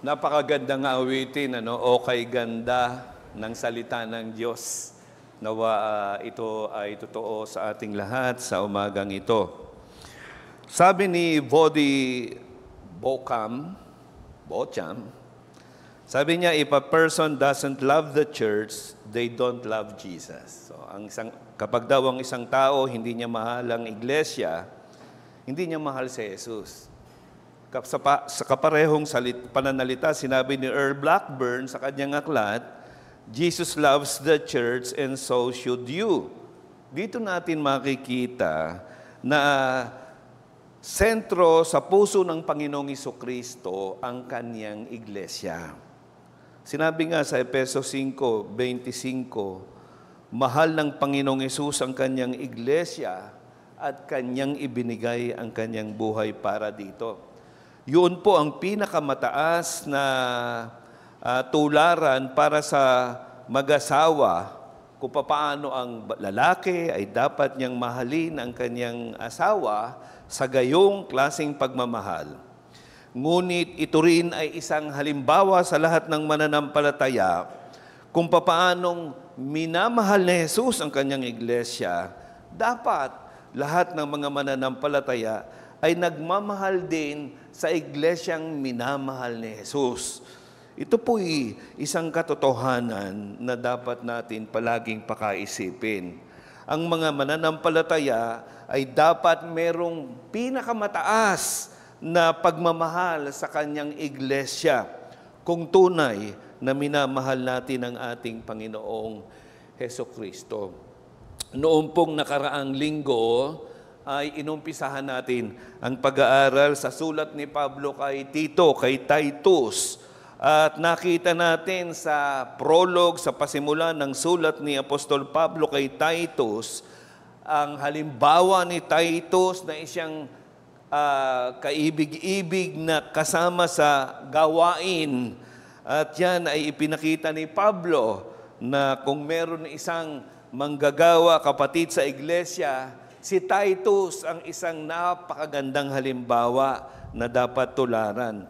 Napakagandang awitin, ano? O kay ganda ng salita ng Diyos. Nawa ito ay totoo sa ating lahat sa umagang ito. Sabi ni Voddie Baucham, sabi niya, if a person doesn't love the church, they don't love Jesus. So, kapag daw ang isang tao hindi niya mahal ang iglesia, hindi niya mahal si Jesus. Sa kaparehong pananalita, sinabi ni Earl Blackburn sa kanyang aklat, Jesus loves the church and so should you. Dito natin makikita na sentro sa puso ng Panginoong Jesucristo ang kanyang iglesia. Sinabi nga sa Efeso 5:25, mahal ng Panginoong Hesus ang kanyang iglesia at kanyang ibinigay ang kanyang buhay para dito. Yun po ang pinakamataas na tularan para sa mag-asawa kung paano ang lalaki ay dapat niyang mahalin ang kanyang asawa sa gayong klaseng pagmamahal. Ngunit ito rin ay isang halimbawa sa lahat ng mananampalataya kung paanong minamahal ni Jesus ang kanyang iglesia. Dapat lahat ng mga mananampalataya ay nagmamahal din sa iglesyang minamahal ni Jesus. Ito po'y isang katotohanan na dapat natin palaging pakaisipin. Ang mga mananampalataya ay dapat merong pinakamataas na pagmamahal sa kanyang iglesia kung tunay na minamahal natin ang ating Panginoong Hesukristo. Noong pong nakaraang linggo, ay inumpisahan natin ang pag-aaral sa sulat ni Pablo kay Titus. At nakita natin sa prologue, sa pasimula ng sulat ni Apostol Pablo kay Titus, ang halimbawa ni Titus na isang kaibig-ibig na kasama sa gawain. At yan ay ipinakita ni Pablo na kung meron isang manggagawa kapatid sa iglesia, si Titus ang isang napakagandang halimbawa na dapat tularan.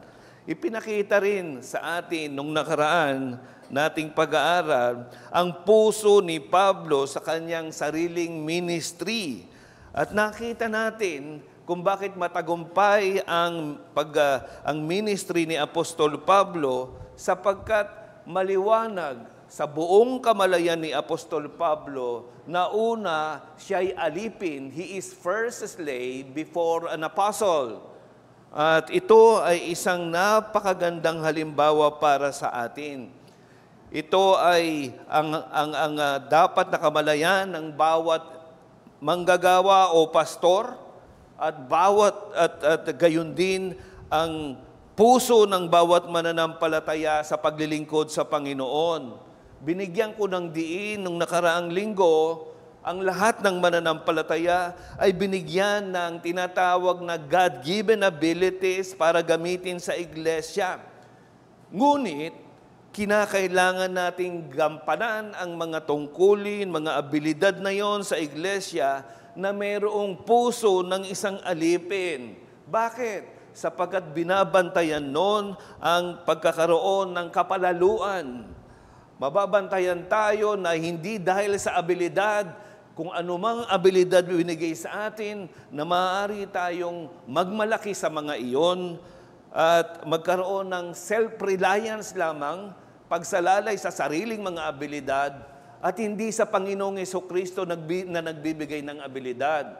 Ipinakita rin sa atin nung nakaraan nating pag-aaral ang puso ni Pablo sa kanyang sariling ministry. At nakita natin kung bakit matagumpay ang ministry ni Apostol Pablo sapagkat maliwanag sa buong kamalayan ni Apostol Pablo na una, siya'y alipin. He is first a slave before an apostle. At ito ay isang napakagandang halimbawa para sa atin. Ito ay ang dapat na kamalayan ng bawat manggagawa o pastor at gayon din ang puso ng bawat mananampalataya sa paglilingkod sa Panginoon. Binigyan ko ng diin nung nakaraang linggo, ang lahat ng mananampalataya ay binigyan ng tinatawag na God-given abilities para gamitin sa iglesia. Ngunit, kinakailangan nating gampanan ang mga tungkulin, mga abilidad na yon sa iglesia na mayroong puso ng isang alipin. Bakit? Sapagkat binabantayan nun ang pagkakaroon ng kapalaluan. Mababantayan tayo na hindi dahil sa abilidad, kung anumang abilidad binigay sa atin, na maaari tayong magmalaki sa mga iyon at magkaroon ng self-reliance lamang, pagsalalay sa sariling mga abilidad at hindi sa Panginoong Hesukristo na nagbibigay ng abilidad.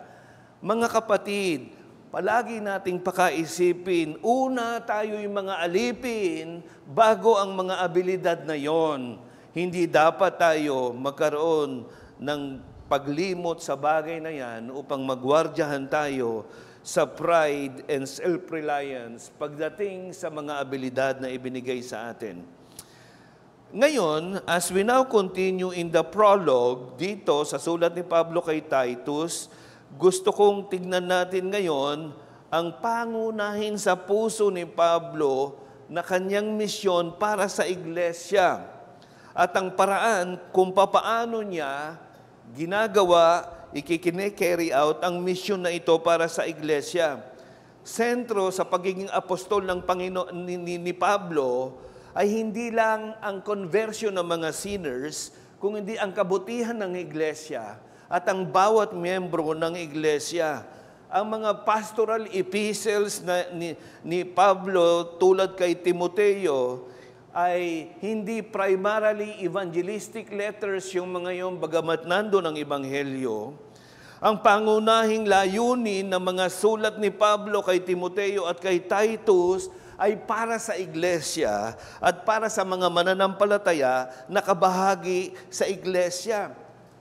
Mga kapatid, palagi nating pakaisipin, una tayo yung mga alipin bago ang mga abilidad na yon. Hindi dapat tayo magkaroon ng paglimot sa bagay na yan upang magwardyahan tayo sa pride and self-reliance pagdating sa mga abilidad na ibinigay sa atin. Ngayon, as we now continue in the prologue dito sa sulat ni Pablo kay Titus, gusto kong tignan natin ngayon ang pangunahin sa puso ni Pablo na kanyang misyon para sa iglesia at ang paraan kung papaano niya ginagawa, ikikine-carry out ang misyon na ito para sa iglesia. sentro sa pagiging apostol ng Panginoon ni Pablo ay hindi lang ang conversion ng mga sinners, kung hindi ang kabutihan ng iglesia at ang bawat miyembro ng iglesia. Ang mga pastoral epistles ni Pablo tulad kay Timoteo ay hindi primarily evangelistic letters yung mga yung bagamat nandun ang ebanghelyo. Ang pangunahing layunin ng mga sulat ni Pablo kay Timoteo at kay Titus ay para sa iglesia at para sa mga mananampalataya na kabahagi sa iglesia.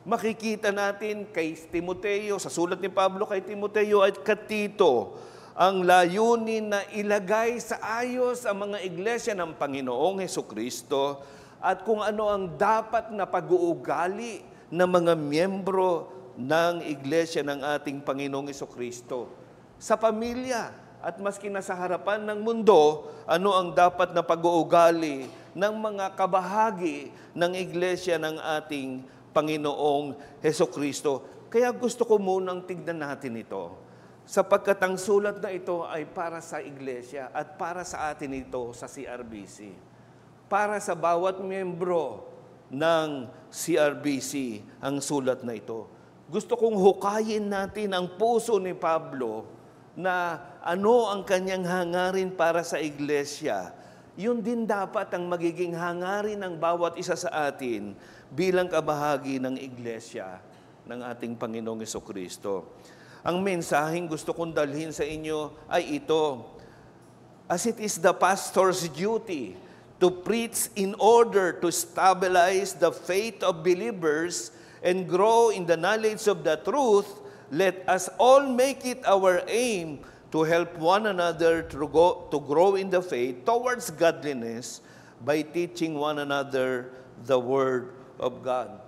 Makikita natin kay Timoteo, sa sulat ni Pablo kay Timoteo at kay Tito, ang layunin na ilagay sa ayos ang mga iglesia ng Panginoong Hesukristo at kung ano ang dapat na pag-uugali ng mga miyembro ng iglesia ng ating Panginoong Hesukristo. Sa pamilya at maski na sa harapan ng mundo, ano ang dapat na pag-uugali ng mga kabahagi ng iglesia ng ating Panginoong Hesukristo. Kaya gusto ko munang tignan natin ito. Sapagkat ang sulat na ito ay para sa iglesia at para sa atin ito sa CRBC. Para sa bawat miyembro ng CRBC ang sulat na ito. Gusto kong hukayin natin ang puso ni Pablo na ano ang kanyang hangarin para sa iglesia. Yun din dapat ang magiging hangarin ng bawat isa sa atin bilang kabahagi ng iglesia ng ating Panginoong Hesukristo. Ang mensaheng gusto kong dalhin sa inyo ay ito. As it is the pastor's duty to preach in order to stabilize the faith of believers and grow in the knowledge of the truth, let us all make it our aim to help one another to grow in the faith towards godliness by teaching one another the Word of God.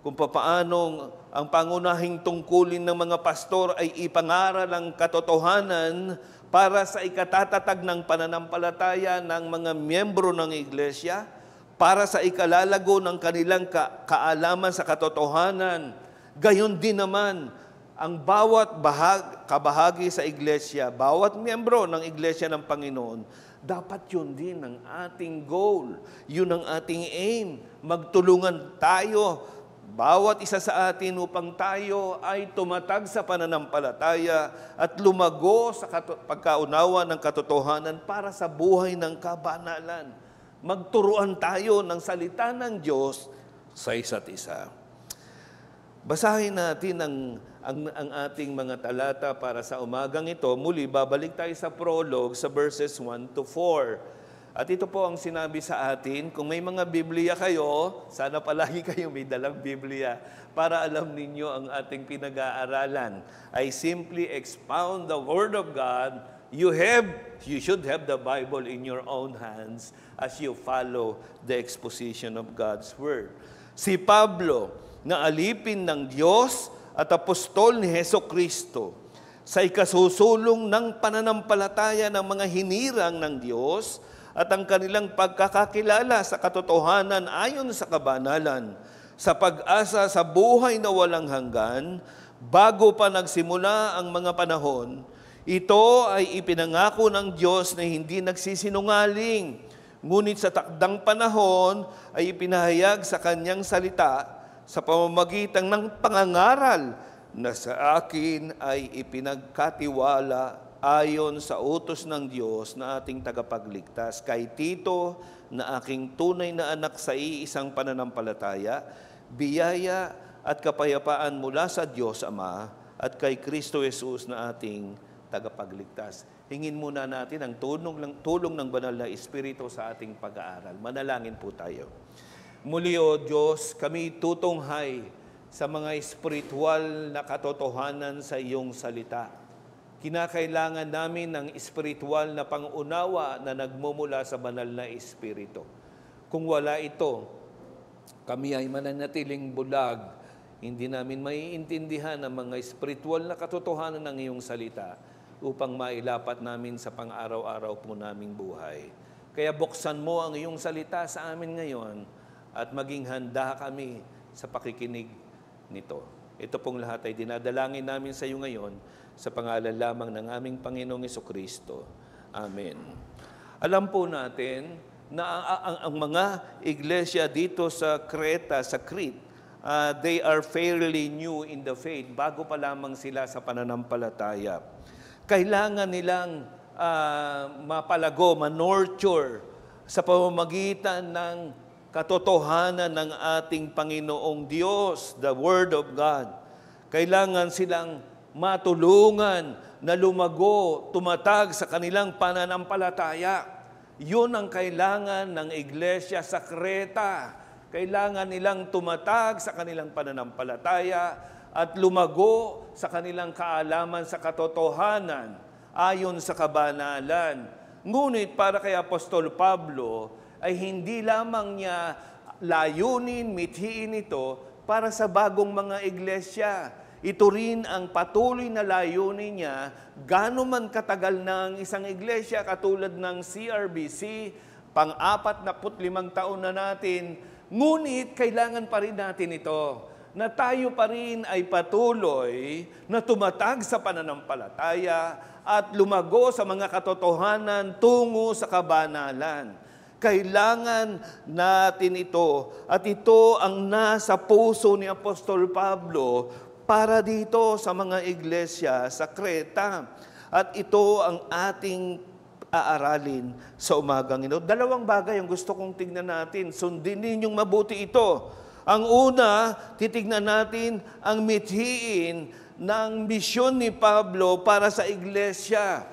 Kung papaanong ang pangunahing tungkulin ng mga pastor ay ipangaral ang katotohanan para sa ikatatatag ng pananampalataya ng mga miyembro ng iglesia, para sa ikalalago ng kanilang kaalaman sa katotohanan. Gayon din naman, ang bawat kabahagi sa iglesia, bawat miyembro ng iglesia ng Panginoon, dapat yun din ang ating goal, yun ang ating aim. Magtulungan tayo, bawat isa sa atin upang tayo ay tumatag sa pananampalataya at lumago sa pagkaunawa ng katotohanan para sa buhay ng kabanalan. Magturuan tayo ng salita ng Diyos sa isa't isa. Basahin natin ang ating mga talata para sa umagang ito. Muli, babalik tayo sa prologue sa verses 1 to 4. At ito po ang sinabi sa atin, kung may mga Biblia kayo, sana palagi kayo may dalang Biblia para alam ninyo ang ating pinag-aaralan. I simply expound the Word of God. You should have the Bible in your own hands as you follow the exposition of God's Word. Si Pablo, na alipin ng Diyos at apostol ni Hesukristo, sa ikasusulong ng pananampalataya ng mga hinirang ng Diyos, at ang kanilang pagkakakilala sa katotohanan ayon sa kabanalan, sa pag-asa sa buhay na walang hanggan, bago pa nagsimula ang mga panahon, ito ay ipinangako ng Diyos na hindi nagsisinungaling, ngunit sa takdang panahon ay ipinahayag sa kanyang salita sa pamamagitan ng pangangaral na sa akin ay ipinagkatiwala ayon sa utos ng Diyos na ating tagapagligtas. Kay Tito, na aking tunay na anak sa iisang pananampalataya, biyaya at kapayapaan mula sa Diyos Ama at kay Kristo Jesus na ating tagapagligtas. Hingin muna natin ang tulong ng banal na Espiritu sa ating pag-aaral. Manalangin po tayo. Muli, O Diyos, kami tutunghay sa mga espiritual na katotohanan sa iyong salita. Kinakailangan namin ng espiritual na pangunawa na nagmumula sa banal na Espiritu. Kung wala ito, kami ay mananatiling bulag. Hindi namin maiintindihan ang mga espiritual na katotohanan ng iyong salita upang mailapat namin sa pang-araw-araw po naming buhay. Kaya buksan mo ang iyong salita sa amin ngayon at maging handa kami sa pakikinig nito. Ito pong lahat ay dinadalangin namin sa iyo ngayon sa pangalan lamang ng aming Panginoong Hesukristo. Amen. Alam po natin na ang mga iglesia dito sa Crete, they are fairly new in the faith. Bago pa lamang sila sa pananampalataya. Kailangan nilang mapalago, manurture sa pamamagitan ng katotohanan ng ating Panginoong Diyos, the Word of God. Kailangan silang matulungan na lumago, tumatag sa kanilang pananampalataya. Yun ang kailangan ng iglesia sa Crete. Kailangan nilang tumatag sa kanilang pananampalataya at lumago sa kanilang kaalaman sa katotohanan ayon sa kabanalan. Ngunit para kay Apostol Pablo ay hindi lamang niya layunin, mithiin ito para sa bagong mga iglesia. Ito rin ang patuloy na layunin niya, gaano man katagal na ang isang iglesia katulad ng CRBC, pang-45 taon na natin, ngunit kailangan pa rin natin ito, na tayo pa rin ay patuloy na tumatag sa pananampalataya at lumago sa mga katotohanan tungo sa kabanalan. Kailangan natin ito at ito ang nasa puso ni Apostol Pablo para dito sa mga iglesia sa Crete. At ito ang ating aaralin sa umagang ito. Dalawang bagay ang gusto kong tignan natin. Sundin ninyong mabuti ito. Ang una, titignan natin ang mithiin ng misyon ni Pablo para sa iglesia.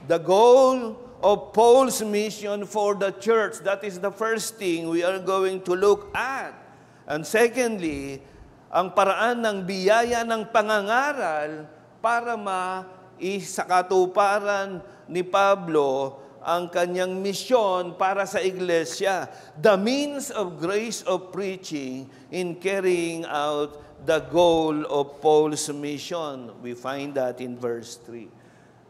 The goal of Paul's mission for the church. That is the first thing we are going to look at. And secondly, ang paraan ng biyaya ng pangangaral para maisakatuparan ni Pablo ang kanyang misyon para sa iglesia. The means of grace of preaching in carrying out the goal of Paul's mission. We find that in verse 3.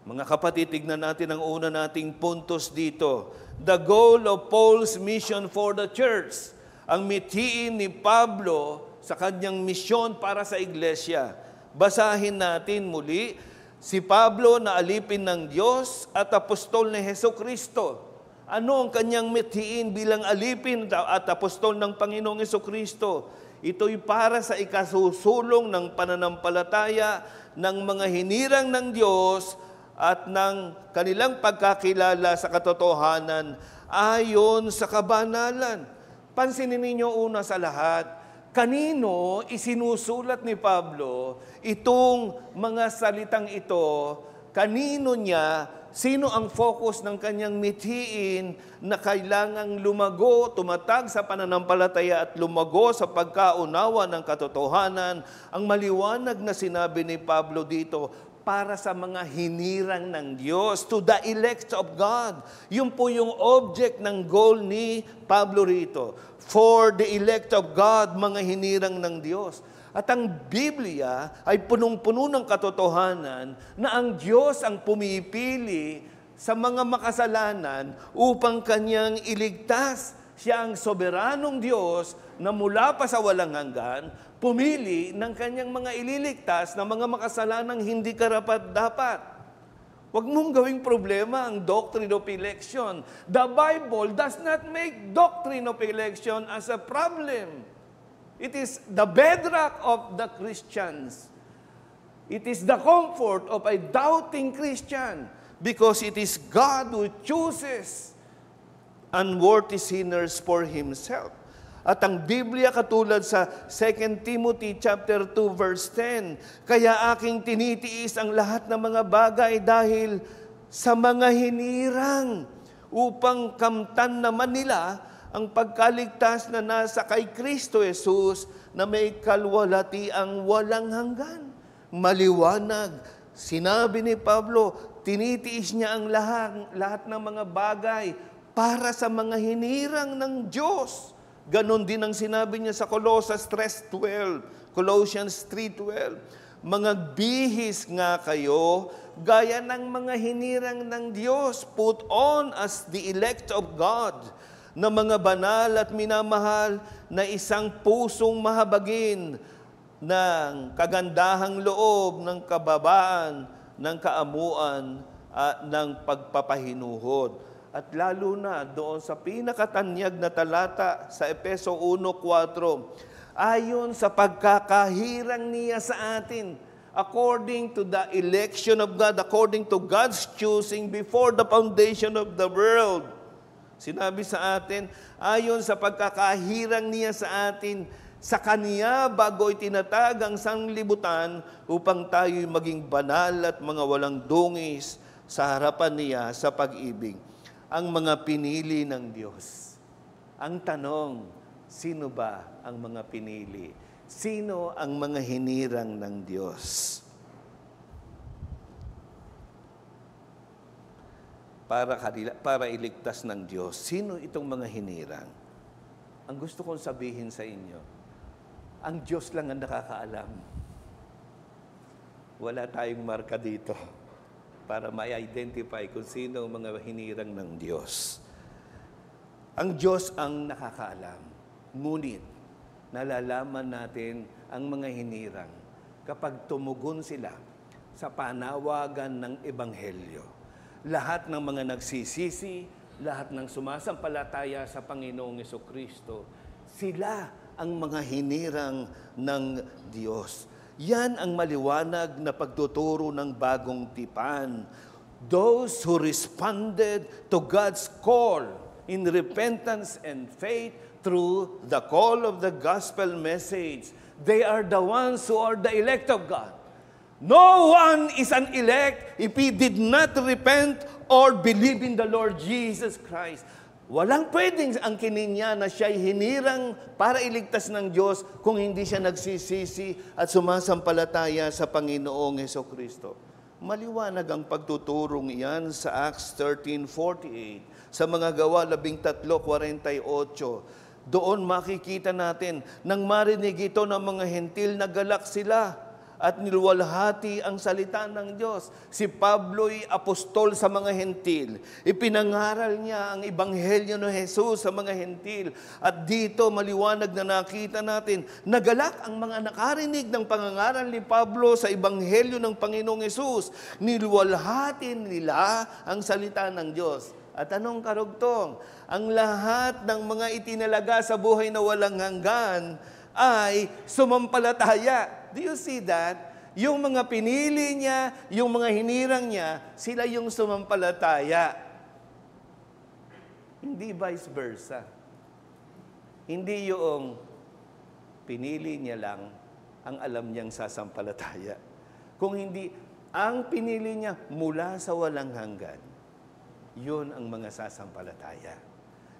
Mga kapatid, tignan natin ang una nating puntos dito. The goal of Paul's mission for the church. Ang mithiin ni Pablo sa kanyang misyon para sa iglesia. Basahin natin muli, si Pablo na alipin ng Diyos at apostol ni Hesukristo. Ano ang kanyang mithiin bilang alipin at apostol ng Panginoong Hesukristo? Ito'y para sa ikasusulong ng pananampalataya ng mga hinirang ng Diyos at ng kanilang pagkakilala sa katotohanan ayon sa kabanalan. Pansinin ninyo una sa lahat, kanino isinusulat ni Pablo itong mga salitang ito? Kanino niya? Sino ang focus ng kanyang mithiin na kailangang lumago, tumatag sa pananampalataya at lumago sa pagkaunawa ng katotohanan? Ang maliwanag na sinabi ni Pablo dito, para sa mga hinirang ng Diyos, to the elect of God. Yun po yung object ng goal ni Pablo rito. For the elect of God, mga hinirang ng Diyos. At ang Biblia ay punong-puno ng katotohanan na ang Diyos ang pumipili sa mga makasalanan upang kanyang iligtas. Siya ang soberanong Diyos na mula pa sa walang hanggan, pumili ng kanyang mga ililigtas na mga makasalanang hindi karapat-dapat. Huwag mong gawing problema ang doctrine of election. The Bible does not make doctrine of election as a problem. It is the bedrock of the Christians. It is the comfort of a doubting Christian because it is God who chooses unworthy sinners for Himself. At ang Biblia katulad sa 2 Timothy chapter 2 verse 10, kaya aking tinitiis ang lahat ng mga bagay dahil sa mga hinirang upang kamtan naman nila ang pagkaligtas na nasa kay Kristo Jesus na may kalwalhatiang walang hanggan. Maliwanag, sinabi ni Pablo, tinitiis niya ang lahat ng mga bagay para sa mga hinirang ng Diyos. Ganon din ang sinabi niya sa Colossians 3:12. Mga bihis nga kayo, gaya ng mga hinirang ng Diyos. Put on as the elect of God, na mga banal at minamahal na isang pusong mahabagin ng kagandahang loob ng kababaan ng kaamuan ng pagpapahinuhod. At lalo na doon sa pinakatanyag na talata sa Efeso 1:4, ayon sa pagkakahirang niya sa atin, according to the election of God, according to God's choosing before the foundation of the world. Sinabi sa atin, ayon sa pagkakahirang niya sa atin, sa Kanya bago itinatag ang sanglibutan upang tayo'y maging banal at mga walang dungis sa harapan niya sa pag-ibig. Ang mga pinili ng Diyos. Ang tanong, sino ba ang mga pinili? Sino ang mga hinirang ng Diyos? Para iligtas ng Diyos, sino itong mga hinirang? Ang gusto kong sabihin sa inyo, ang Diyos lang ang nakakaalam. Wala tayong marka dito para ma-identify kung sino ang mga hinirang ng Diyos. Ang Diyos ang nakakaalam. Ngunit, nalalaman natin ang mga hinirang kapag tumugon sila sa panawagan ng Ebanghelyo. Lahat ng mga nagsisisi, lahat ng sumasampalataya sa Panginoong Jesucristo, sila ang mga hinirang ng Diyos. Yan ang maliwanag na pagtuturo ng bagong tipan. Those who responded to God's call in repentance and faith through the call of the gospel message, they are the ones who are the elect of God. No one is an elect if he did not repent or believe in the Lord Jesus Christ. Walang pwedeng angkinin niya na siya'y hinirang para iligtas ng Diyos kung hindi siya nagsisisi at sumasampalataya sa Panginoong Jesucristo. Maliwanag ang pagtuturong iyan sa Acts 13:48, sa mga Gawa 13:48. Doon makikita natin, nang marinig ito ng mga hentil, nagalak sila at niluwalhati ang salita ng Diyos. Si Pablo'y apostol sa mga hentil. Ipinangaral niya ang ebanghelyo ng Jesus sa mga hentil. At dito maliwanag na nakita natin, nagalak ang mga nakarinig ng pangangaral ni Pablo sa ebanghelyo ng Panginoong Jesus. Niluwalhati nila ang salita ng Diyos. At anong karugtong? Ang lahat ng mga itinalaga sa buhay na walang hanggan ay sumampalataya. Do you see that? Yung mga pinili niya, yung mga hinirang niya, sila yung sumampalataya. Hindi vice versa. Hindi yung pinili niya lang ang alam niyang sasampalataya. Kung hindi, ang pinili niya mula sa walang hanggan, yun ang mga sasampalataya.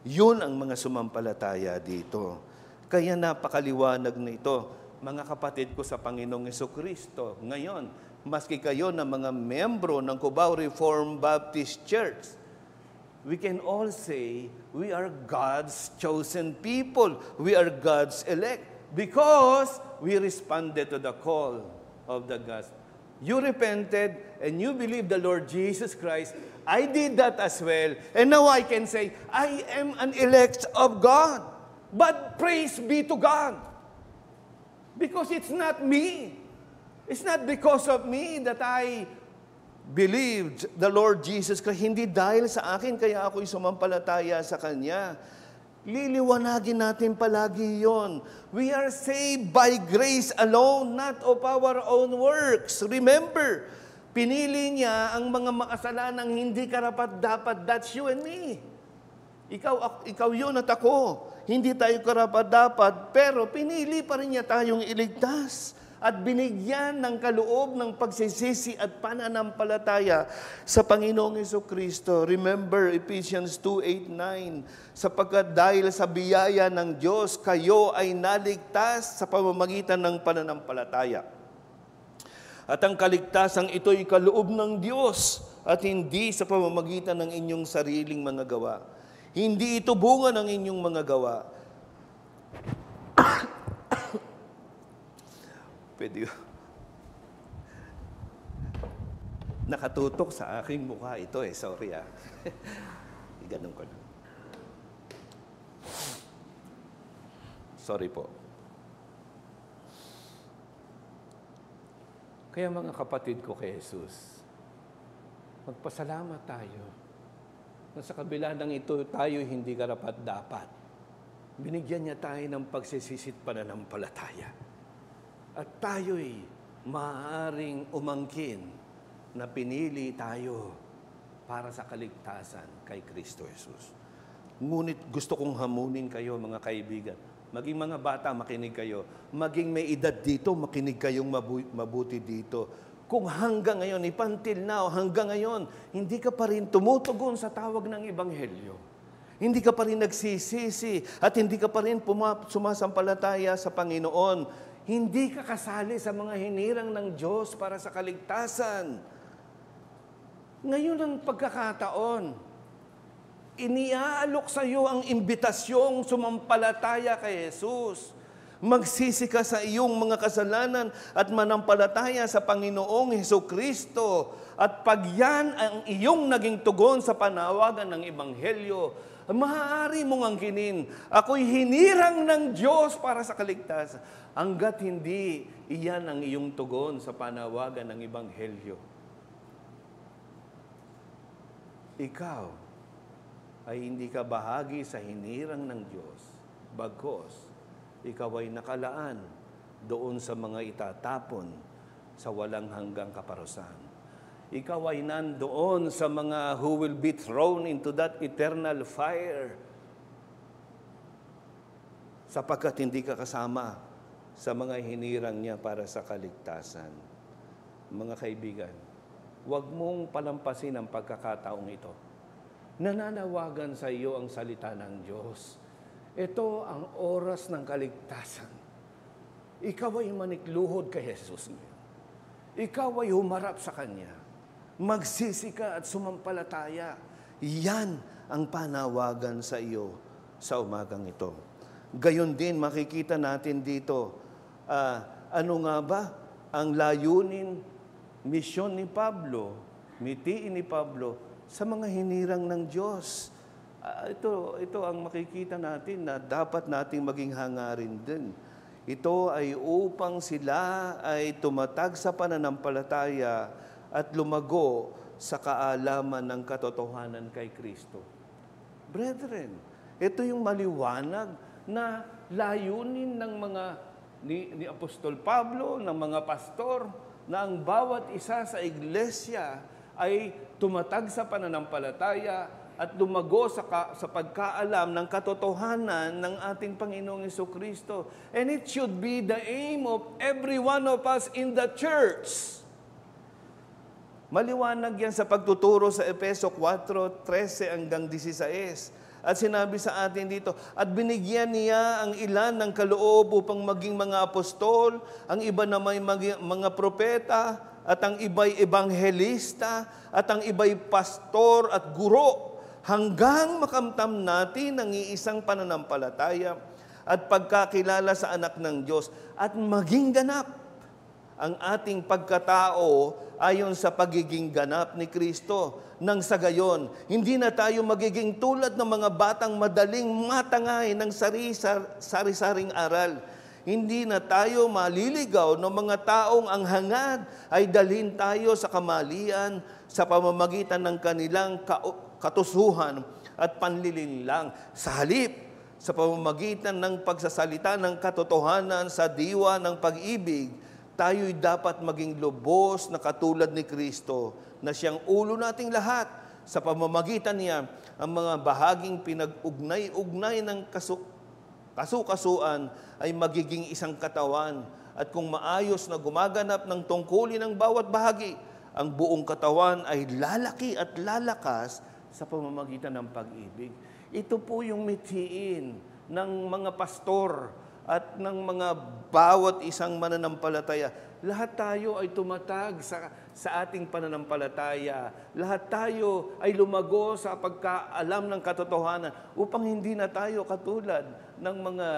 Yun ang mga sumampalataya dito. Kaya napakaliwanag na ito. Mga kapatid ko sa Panginoong Jesucristo, ngayon, maski kayo na mga membro ng Cubao Reformed Baptist Church, we can all say, we are God's chosen people. We are God's elect because we responded to the call of the gospel. You repented and you believed the Lord Jesus Christ. I did that as well. And now I can say, I am an elect of God. But praise be to God. Because it's not me. It's not because of me that I believed the Lord Jesus Christ. Hindi dahil sa akin, kaya ako'y sumampalataya sa Kanya. Liliwanagin natin palagi yon. We are saved by grace alone, not of our own works. Remember, pinili niya ang mga makasalanang hindi karapat-dapat. That's you and me. Ikaw yun at ako. Hindi tayo karapat-dapat, pero pinili pa rin niya tayong iligtas at binigyan ng kaloob ng pagsisisi at pananampalataya sa Panginoong Jesucristo. Remember Ephesians 2:8-9, sapagkat dahil sa biyaya ng Diyos, kayo ay naligtas sa pamamagitan ng pananampalataya. At ang kaligtasang ito'y kaloob ng Diyos at hindi sa pamamagitan ng inyong sariling mga gawa. Hindi ito bunga ng inyong mga gawa. Pwede nakatutok sa aking mukha ito eh. Sorry ah. Ganun ko na. Sorry po. Kaya mga kapatid ko kay Jesus, Magpasalamat tayo na sa kabila ng ito tayo hindi karapat-dapat. Binigyan niya tayo ng pagsisisit pananampalataya. At tayo'y maaaring umangkin na pinili tayo para sa kaligtasan kay Kristo Jesus. Ngunit gusto kong hamunin kayo, mga kaibigan. Maging mga bata, makinig kayo. Maging may edad dito, makinig kayong mabuti dito. Kung hanggang ngayon, until now, hanggang ngayon, hindi ka pa rin tumutugon sa tawag ng Ebanghelyo. Hindi ka pa rin nagsisisi at hindi ka pa rin sumasampalataya sa Panginoon. Hindi ka kasali sa mga hinirang ng Diyos para sa kaligtasan. Ngayon ang pagkakataon, iniaalok sa iyo ang imbitasyong sumampalataya kay Jesus. Magsisi ka sa iyong mga kasalanan at manampalataya sa Panginoong Hesukristo. At pag yan ang iyong naging tugon sa panawagan ng Ebanghelyo, maaari mong angkinin, ako'y hinirang ng Diyos para sa kaligtasan. Hanggat hindi iyan ang iyong tugon sa panawagan ng Ebanghelyo, ikaw ay hindi ka bahagi sa hinirang ng Diyos, bagkus ikaw ay nakalaan doon sa mga itatapon sa walang hanggang kaparusahan. Ikaw ay nandoon sa mga who will be thrown into that eternal fire sapagkat hindi ka kasama sa mga hinirang niya para sa kaligtasan. Mga kaibigan, huwag mong palampasin ang pagkakataong ito. Nananawagan sa iyo ang salita ng Diyos. Ito ang oras ng kaligtasan. Ikaw ay manikluhod kay Jesus ngayon. Ikaw ay humarap sa Kanya. Magsisi ka at sumampalataya. Yan ang panawagan sa iyo sa umagang ito. Gayon din makikita natin dito, ano nga ba ang layunin, misyon ni Pablo, mitiin ni Pablo sa mga hinirang ng Diyos. Ito ang makikita natin na dapat nating maging hangarin din. Ito ay upang sila ay tumatag sa pananampalataya at lumago sa kaalaman ng katotohanan kay Kristo. Brethren, ito yung maliwanag na layunin ng mga ni Apostol Pablo, ng mga pastor, na ang bawat isa sa iglesia ay tumatag sa pananampalataya at lumago sa pagkaalam ng katotohanan ng ating Panginoong Jesucristo. And it should be the aim of every one of us in the church. Maliwanag yan sa pagtuturo sa Efeso 4:13 hanggang 16. At sinabi sa atin dito, at binigyan niya ang ilan ng kaloob upang maging mga apostol, ang iba na may mga propeta, at ang iba'y ebanghelista, at ang iba'y pastor at guro, hanggang makamtam natin ang iisang pananampalataya at pagkakilala sa anak ng Diyos at maging ganap ang ating pagkatao ayon sa pagiging ganap ni Kristo. Nang sa gayon, hindi na tayo magiging tulad ng mga batang madaling matangay ng sari-saring aral. Hindi na tayo maliligaw ng mga taong ang hangad ay dalhin tayo sa kamalian sa pamamagitan ng kanilang katusuhan at panlilinlang. Sa halip, sa pamamagitan ng pagsasalita ng katotohanan sa diwa ng pag-ibig, tayo'y dapat maging lubos na katulad ni Kristo, na siyang ulo nating lahat. Sa pamamagitan niya, ang mga bahaging pinag-ugnay-ugnay ng kasukasuan ay magiging isang katawan. At kung maayos na gumaganap ng tungkulin ng bawat bahagi, ang buong katawan ay lalaki at lalakas sa pamamagitan ng pag-ibig. Ito po yung mithiin ng mga pastor at ng mga bawat isang mananampalataya. Lahat tayo ay tumatag sa ating pananampalataya. Lahat tayo ay lumago sa pagkaalam ng katotohanan upang hindi na tayo katulad ng mga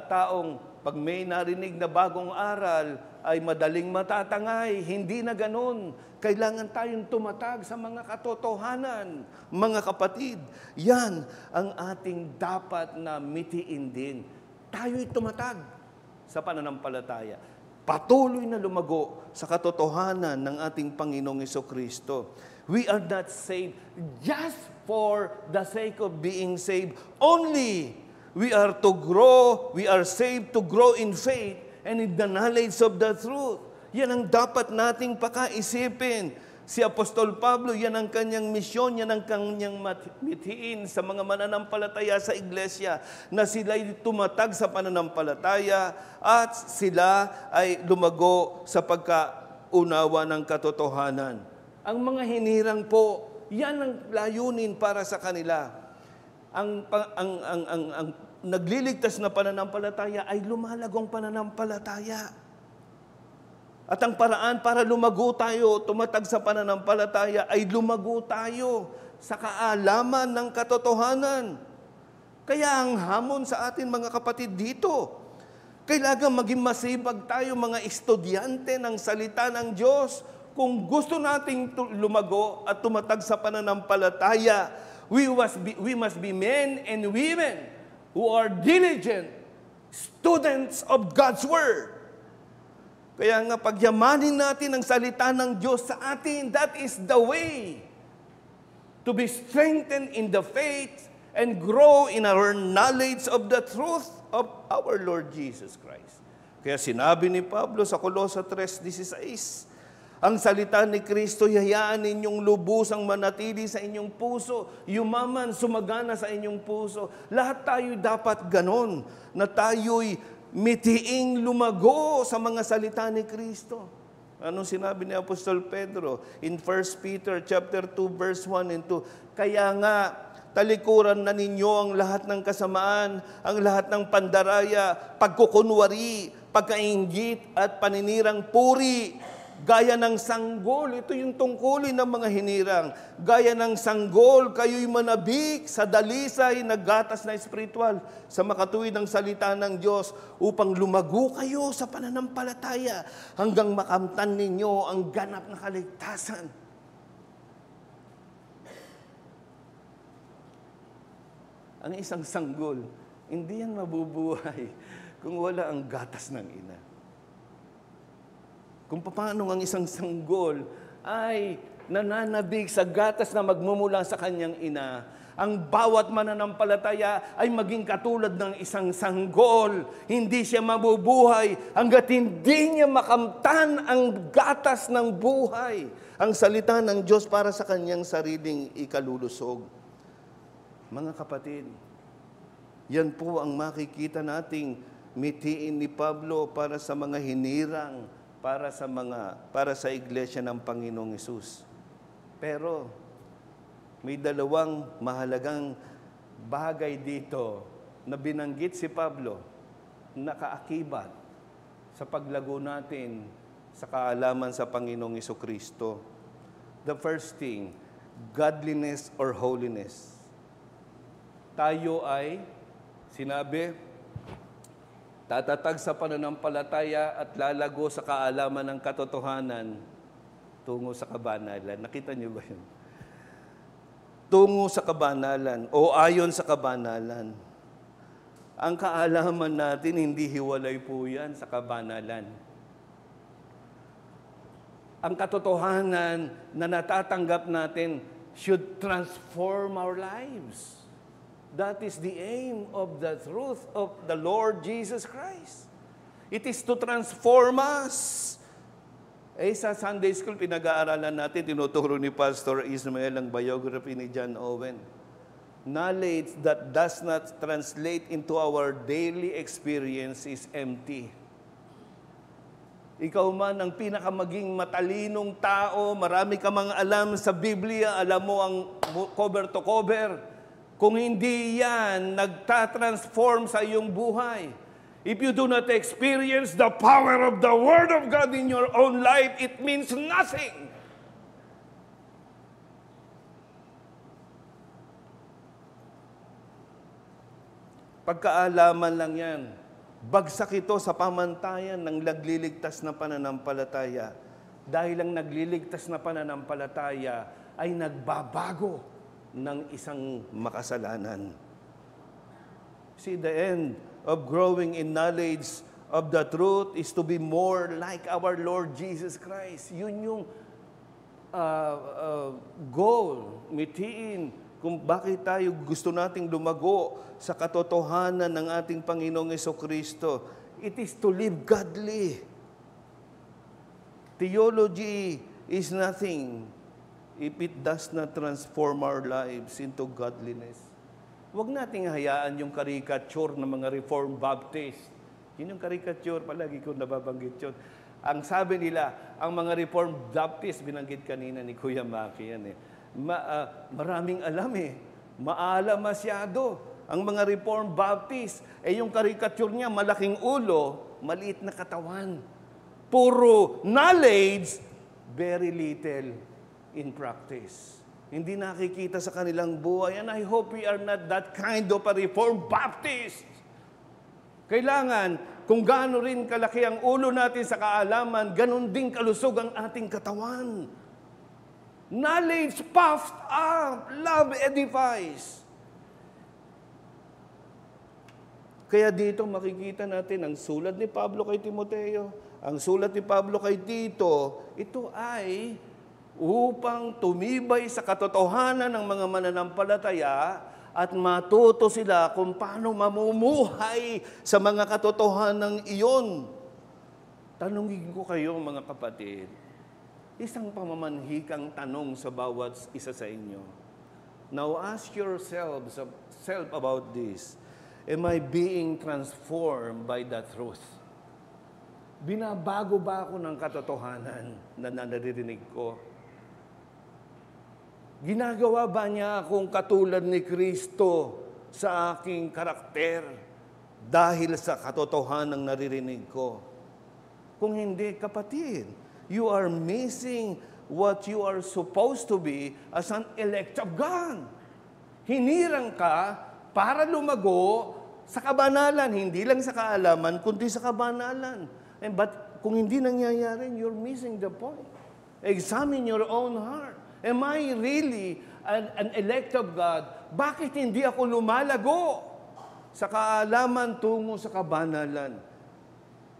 taong pag may narinig na bagong aral ay madaling matatangay. Hindi na ganun. Kailangan tayong tumatag sa mga katotohanan. Mga kapatid, yan ang ating dapat na mitiin din. Tayo'y tumatag sa pananampalataya. patuloy na lumago sa katotohanan ng ating Panginoong Jesucristo. We are not saved just for the sake of being saved only. We are to grow, we are saved to grow in faith and in the knowledge of the truth. Yan ang dapat nating pakaisipin. Si Apostol Pablo, yan ang kanyang misyon, yan ang kanyang mithiin sa mga mananampalataya sa iglesia, na sila'y tumatag sa pananampalataya at sila ay lumago sa pagkaunawa ng katotohanan. Ang mga hinirang po, yan ang layunin para sa kanila. Ang nagliligtas na pananampalataya ay lumalagong pananampalataya. At ang paraan para lumago tayo, tumatag sa pananampalataya, ay lumago tayo sa kaalaman ng katotohanan. Kaya ang hamon sa atin mga kapatid dito, kailangan maging masibag tayo mga estudyante ng salita ng Diyos. Kung gusto nating lumago at tumatag sa pananampalataya, we must be men and women who are diligent students of God's Word. Kaya nga pagyamanin natin ang salita ng Diyos sa atin, that is the way to be strengthened in the faith and grow in our knowledge of the truth of our Lord Jesus Christ. Kaya sinabi ni Pablo sa Kolosas 3:16, ang salita ni Kristo, hayaan ninyong lubusang manatili sa inyong puso, yumaman, sumagana sa inyong puso. Lahat tayo dapat ganon, na tayo'y mitiing lumago sa mga salita ni Kristo. Anong sinabi ni Apostol Pedro in 1 Peter chapter 2 verse 1 and 2? Kaya nga, talikuran na ninyo ang lahat ng kasamaan, ang lahat ng pandaraya, pagkukunwari, pagkainggit at paninirang puri. Gaya ng sanggol, ito yung tungkulin ng mga hinirang. Gaya ng sanggol, kayo'y manabik sa dalisay na gatas na espiritual, sa makatuwid ng salita ng Diyos, upang lumago kayo sa pananampalataya hanggang makamtan ninyo ang ganap na kaligtasan. Ang isang sanggol, hindi yan mabubuhay kung wala ang gatas ng ina. Kung paano ang isang sanggol ay nananabig sa gatas na magmumula sa kanyang ina, ang bawat mananampalataya ay maging katulad ng isang sanggol. Hindi siya mabubuhay hanggat hindi niya makamtan ang gatas ng buhay, ang salita ng Diyos para sa kanyang sariling ikalulusog. Mga kapatid, yan po ang makikita nating mitiin ni Pablo para sa mga hinirang, para sa iglesia ng Panginoong Hesus. Pero may dalawang mahalagang bagay dito na binanggit si Pablo na kaakibat sa paglago natin sa kaalaman sa Panginoong Jesucristo. The first thing, godliness or holiness. Tayo ay, sinabi, tatatag sa pananampalataya at lalago sa kaalaman ng katotohanan tungo sa kabanalan. Nakita niyo ba yun? Tungo sa kabanalan o ayon sa kabanalan. Ang kaalaman natin, hindi hiwalay po yan sa kabanalan. Ang katotohanan na natatanggap natin should transform our lives. That is the aim of the truth of the Lord Jesus Christ. It is to transform us. Sa Sunday School, pinag-aaralan natin, tinuturo ni Pastor Ismael ang biography ni John Owen. Knowledge that does not translate into our daily experience is empty. Ikaw man ang pinakamaging matalinong tao, marami ka mga alam sa Biblia, alam mo ang cover to cover. Kung hindi yan, nagtatransform sa iyong buhay. If you do not experience the power of the Word of God in your own life, it means nothing. Pagkaalaman lang yan. Bagsak ito sa pamantayan ng nagliligtas na pananampalataya. Dahil ang nagliligtas na pananampalataya ay nagbabago ng isang makasalanan. See, the end of growing in knowledge of the truth is to be more like our Lord Jesus Christ. Yun yung goal, mitiin, kung bakit tayo gusto nating lumago sa katotohanan ng ating Panginoong Jesucristo. It is to live godly. Theology is nothing if it does not transform our lives into godliness. Huwag nating hayaan yung caricature ng mga Reformed Baptist. Yun yung caricature, palagi ko nababanggit yun. Ang sabi nila, ang mga Reformed Baptist, binanggit kanina ni Kuya Maki yan eh. Maraming alam eh. Maalam masyado. Ang mga Reformed Baptist, yung caricature niya, malaking ulo, maliit na katawan. Puro knowledge, very little in practice. Hindi nakikita sa kanilang buhay. And I hope we are not that kind of a Reformed Baptist. Kailangan, kung gaano rin kalaki ang ulo natin sa kaalaman, ganon din kalusog ang ating katawan. Knowledge puffed up, love edifies. Kaya dito makikita natin ang sulat ni Pablo kay Timoteo, ang sulat ni Pablo kay Tito, ito ay upang tumibay sa katotohanan ng mga mananampalataya at matuto sila kung paano mamumuhay sa mga katotohanan iyon. Tanungin ko kayo mga kapatid, isang pamamanhikang tanong sa bawat isa sa inyo. Now ask yourselves about this. Am I being transformed by the truth? Binabago ba ako ng katotohanan na naririnig ko? Ginagawa ba niya akong katulad ni Kristo sa aking karakter dahil sa katotohanan ng naririnig ko? Kung hindi, kapatid, you are missing what you are supposed to be as an elect of God. Hinirang ka para lumago sa kabanalan, hindi lang sa kaalaman, kundi sa kabanalan. But kung hindi nangyayari, you're missing the point. Examine your own heart. Am I really an elect of God? Bakit hindi ako lumalago sa kaalaman tungo sa kabanalan?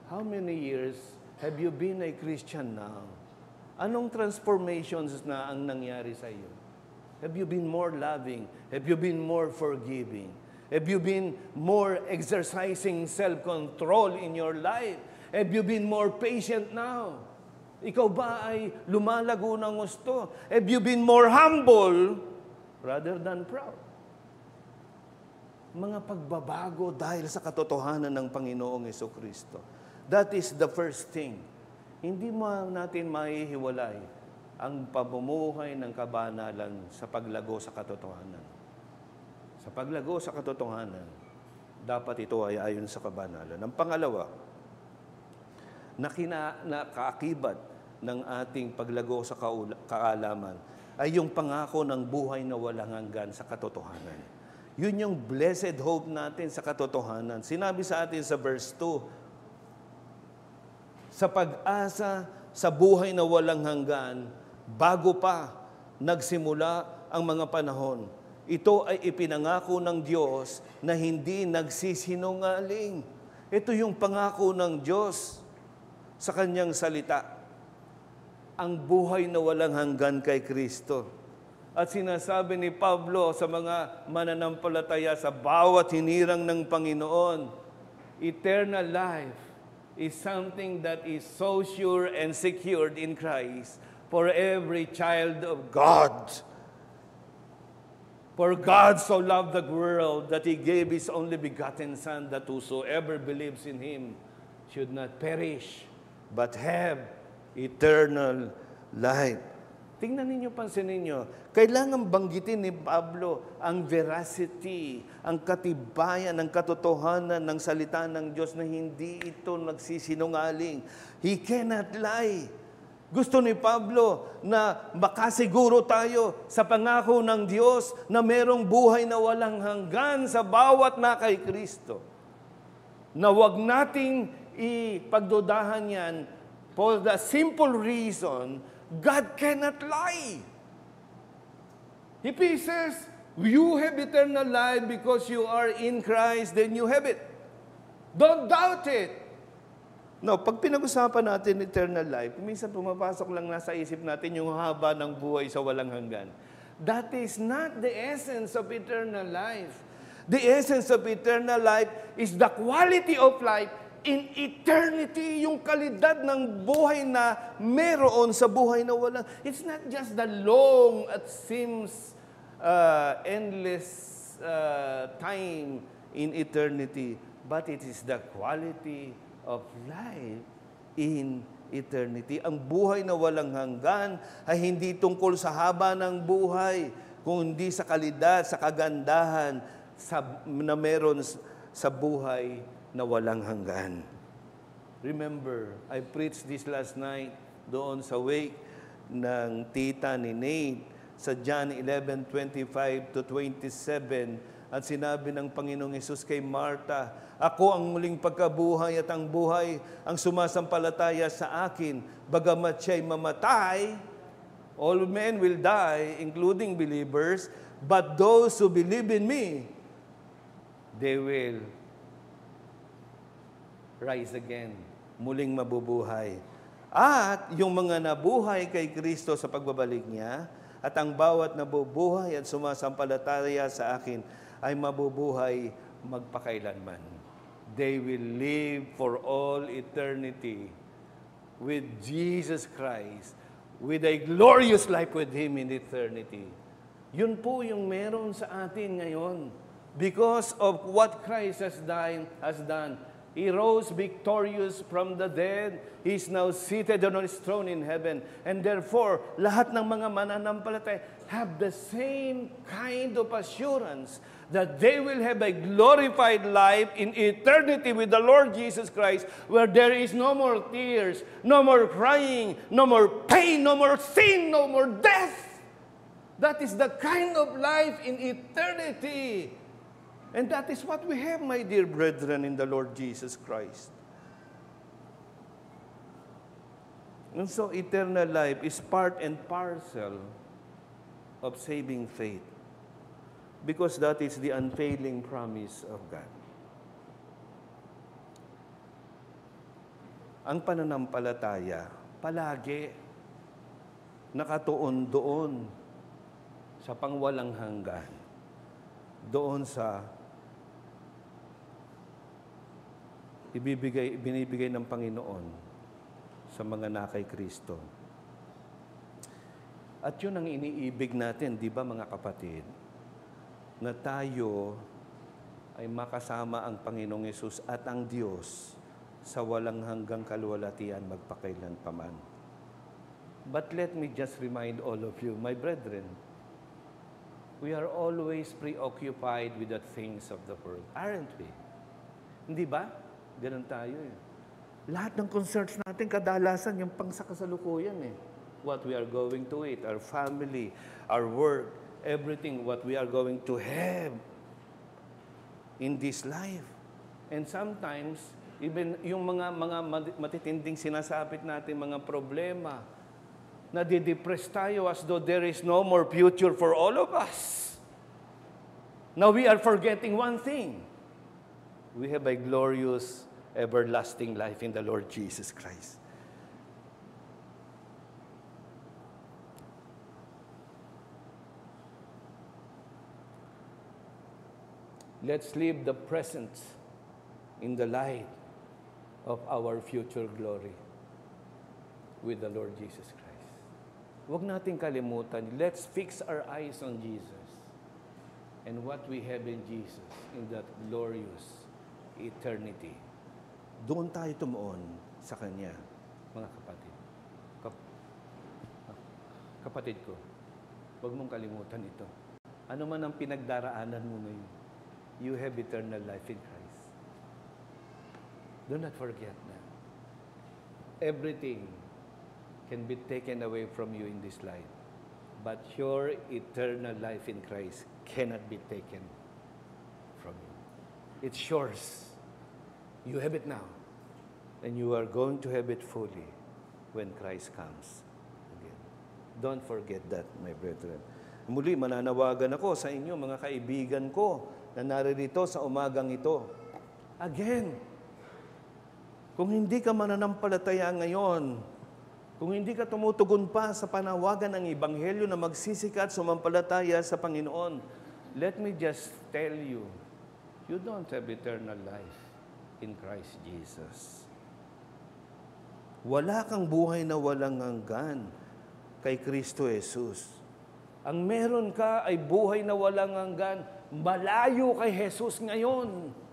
How many years have you been a Christian now? Anong transformations na ang nangyari sa iyo? Have you been more loving? Have you been more forgiving? Have you been more exercising self-control in your life? Have you been more patient now? Ikaw ba ay lumalago ng gusto? Have you been more humble rather than proud? Mga pagbabago dahil sa katotohanan ng Panginoong Jesucristo. That is the first thing. Hindi natin maihiwalay ang pamumuhay ng kabanalan sa paglago sa katotohanan. Sa paglago sa katotohanan, dapat ito ay ayon sa kabanalan. Ang pangalawa, na kaakibat ng ating paglago sa kaalaman ay yung pangako ng buhay na walang hanggan sa katotohanan. Yun yung blessed hope natin sa katotohanan. Sinabi sa atin sa verse 2, sa pag-asa sa buhay na walang hanggan, bago pa nagsimula ang mga panahon, ito ay ipinangako ng Diyos na hindi nagsisinungaling. Ito yung pangako ng Diyos sa kanyang salita, ang buhay na walang hanggan kay Kristo. At sinasabi ni Pablo sa mga mananampalataya sa bawat hinirang ng Panginoon, eternal life is something that is so sure and secured in Christ for every child of God. For God so loved the world that He gave His only begotten Son, that whosoever believes in Him should not perish, but have eternal life. Tingnan ninyo, pansinin ninyo, kailangan banggitin ni Pablo ang veracity, ang katibayan, ang katotohanan ng salita ng Diyos na hindi ito nagsisinungaling. He cannot lie. Gusto ni Pablo na makasiguro tayo sa pangako ng Diyos na merong buhay na walang hanggan sa bawat na kay Kristo. Na wag nating ipagdudahan yan for the simple reason, God cannot lie. If He says, you have eternal life because you are in Christ, then you have it. Don't doubt it. No, pag pinag-usapan natin eternal life, minsan pumapasok lang nasa isip natin yung haba ng buhay sa walang hanggan. That is not the essence of eternal life. The essence of eternal life is the quality of life in eternity, yung kalidad ng buhay na meron sa buhay na walang. It's not just the long at seems endless time in eternity, but it is the quality of life in eternity. Ang buhay na walang hanggan ay hindi tungkol sa haba ng buhay, kundi sa kalidad, sa kagandahan na meron sa buhay na walang hanggan. Remember, I preached this last night doon sa wake ng tita ni Nate sa John 11:25 to 27. At sinabi ng Panginoong Hesus kay Marta, "Ako ang muling pagkabuhay at ang buhay, ang sumasampalataya sa akin, bagamat siya'y mamatay, all men will die, including believers, but those who believe in me, they will rise again." Muling mabubuhay. At yung mga nabuhay kay Kristo sa pagbabalik niya, at ang bawat nabubuhay at sumasampalataya sa akin, ay mabubuhay magpakailanman. They will live for all eternity with Jesus Christ, with a glorious life with Him in eternity. Yun po yung meron sa atin ngayon. Because of what Christ has done. He rose victorious from the dead. He is now seated on His throne in heaven. And therefore, lahat ng mga mananampalataya have the same kind of assurance that they will have a glorified life in eternity with the Lord Jesus Christ, where there is no more tears, no more crying, no more pain, no more sin, no more death. That is the kind of life in eternity. And that is what we have, my dear brethren, in the Lord Jesus Christ. And so eternal life is part and parcel of saving faith, because that is the unfailing promise of God. Ang pananampalataya palagi nakatuon doon sa pangwalang hanggan, doon sa binibigay ng Panginoon sa mga nakay Kristo. At yun ang iniibig natin, di ba mga kapatid? Na tayo ay makasama ang Panginoong Hesus at ang Diyos sa walang hanggang kaluwalhatian magpakailanpaman. But let me just remind all of you, my brethren, we are always preoccupied with the things of the world, aren't we? Hindi ba? Ganun tayo eh. Lahat ng concerns natin, kadalasan yung pang sa kasalukuyan eh. What we are going to eat, our family, our work, everything, what we are going to have in this life. And sometimes, even yung mga matitinding sinasapit natin, mga problema, nadidepress tayo as though there is no more future for all of us. Now we are forgetting one thing. We have a glorious, everlasting life in the Lord Jesus Christ. Let's live the present in the light of our future glory with the Lord Jesus Christ. Huwag nating kalimutan. Let's fix our eyes on Jesus and what we have in Jesus in that glorious eternity. Doon tayo tumuon sa Kanya, mga kapatid. Kapatid ko, huwag mong kalimutan ito. Ano man ang pinagdaraanan mo ngayon, you have eternal life in Christ. Do not forget that. Everything can be taken away from you in this life, but your eternal life in Christ cannot be taken from you. It's yours. You have it now. And you are going to have it fully when Christ comes again. Don't forget that, my brethren. Muli, mananawagan ako sa inyo, mga kaibigan ko, na naririto sa umagang ito. Again, Kung hindi ka mananampalataya ngayon, kung hindi ka tumutugon pa sa panawagan ng Ebanghelyo na magsisikat sumampalataya sa Panginoon, let me just tell you, you don't have eternal life in Christ Jesus. Wala kang buhay na walang hanggan kay Kristo Jesus. Ang meron ka ay buhay na walang hanggan, malayo kay Jesus ngayon.